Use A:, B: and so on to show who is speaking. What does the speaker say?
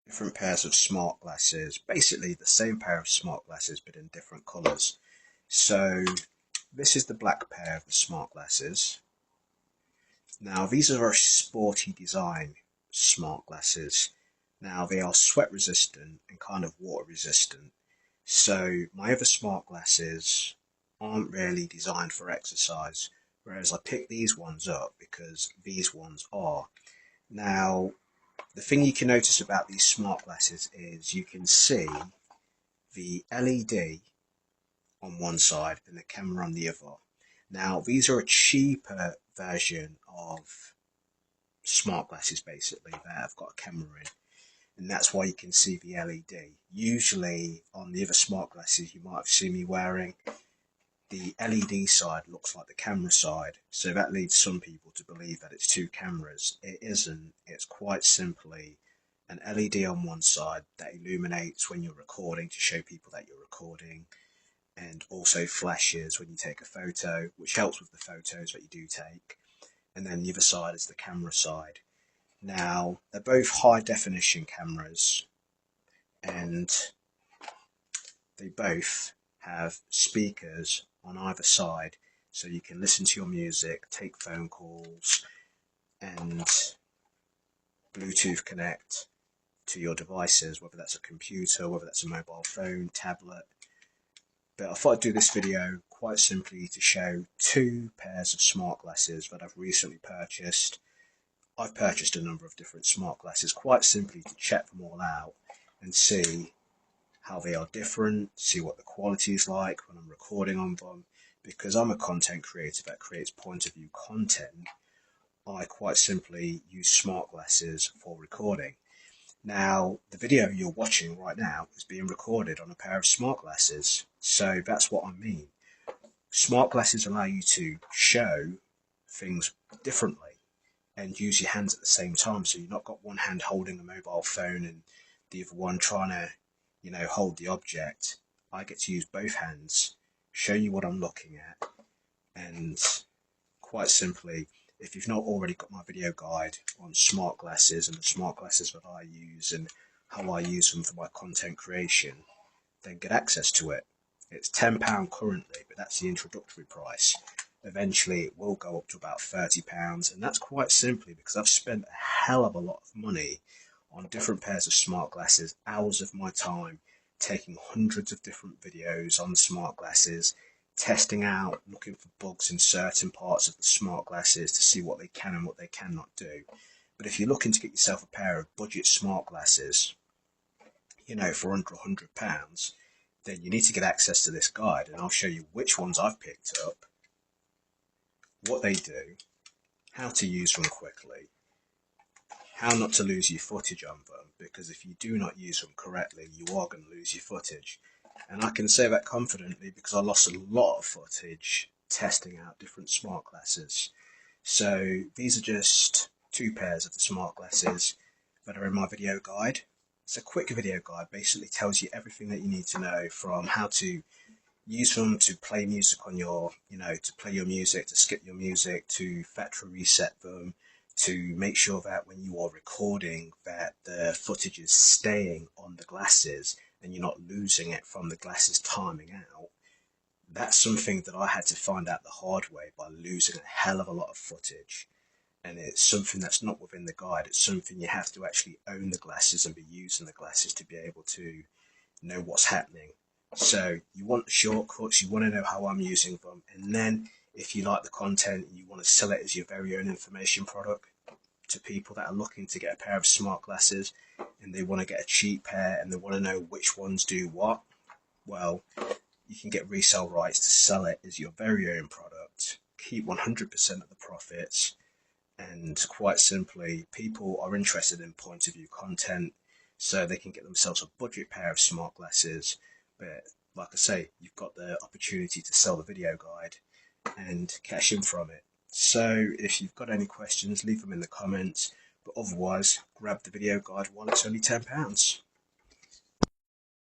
A: different pairs of smart glasses, basically the same pair of smart glasses but in different colours. So this is the black pair of the smart glasses. Now these are a sporty design smart glasses. Now they are sweat resistant and kind of water resistant. So my other smart glasses aren't really designed for exercise, whereas I picked these ones up because these ones are. Now the thing you can notice about these smart glasses is you can see the LED on one side and the camera on the other. Now these are a cheaper version of smart glasses basically that have got a camera in, and that's why you can see the LED. Usually on the other smart glasses you might have seen me wearing, the LED side looks like the camera side, so that leads some people to believe that it's two cameras. It isn't. It's quite simply an LED on one side that illuminates when you're recording to show people that you're recording, and also flashes when you take a photo, which helps with the photos that you do take. And then the other side is the camera side. Now, they're both high definition cameras, and they both have speakers on either side, so you can listen to your music, take phone calls, and Bluetooth connect to your devices, whether that's a computer, whether that's a mobile phone, tablet. But I thought I'd do this video quite simply to show two pairs of smart glasses that I've recently purchased. I've purchased a number of different smart glasses quite simply to check them all out and see how they are different, see what the quality is like when I'm recording on them. Because I'm a content creator that creates point of view content, I quite simply use smart glasses for recording. Now, the video you're watching right now is being recorded on a pair of smart glasses, so that's what I mean. Smart glasses allow you to show things differently and use your hands at the same time, so you've not got one hand holding a mobile phone and the other one trying to, hold the object. I get to use both hands, show you what I'm looking at, and quite simply, if you've not already got my video guide on smart glasses and the smart glasses that I use and how I use them for my content creation, then get access to it. It's £10 currently, but that's the introductory price. Eventually it will go up to about £30, and that's quite simply because I've spent a hell of a lot of money on different pairs of smart glasses, hours of my time, taking hundreds of different videos on the smart glasses, testing out, looking for bugs in certain parts of the smart glasses to see what they can and what they cannot do. But if you're looking to get yourself a pair of budget smart glasses, for under £100, then you need to get access to this guide, and I'll show you which ones I've picked up, what they do, how to use them quickly, how not to lose your footage on them, because if you do not use them correctly, you are going to lose your footage. And I can say that confidently because I lost a lot of footage testing out different smart glasses. So these are just two pairs of the smart glasses that are in my video guide. It's a quick video guide, basically tells you everything that you need to know, from how to use them to play music on your, to play your music, to skip your music, to factory reset them, to make sure that when you are recording that the footage is staying on the glasses and you're not losing it from the glasses timing out. That's something that I had to find out the hard way by losing a hell of a lot of footage. And it's something that's not within the guide. It's something you have to actually own the glasses and be using the glasses to be able to know what's happening. So you want the shortcuts, you want to know how I'm using them, and then if you like the content and you want to sell it as your very own information product to people that are looking to get a pair of smart glasses and they want to get a cheap pair and they want to know which ones do what, well, you can get resale rights to sell it as your very own product, keep 100% of the profits, and quite simply, people are interested in point of view content, so they can get themselves a budget pair of smart glasses. But like I say, you've got the opportunity to sell the video guide and cash in from it. So if you've got any questions, leave them in the comments, but otherwise grab the video guide while it's only £10.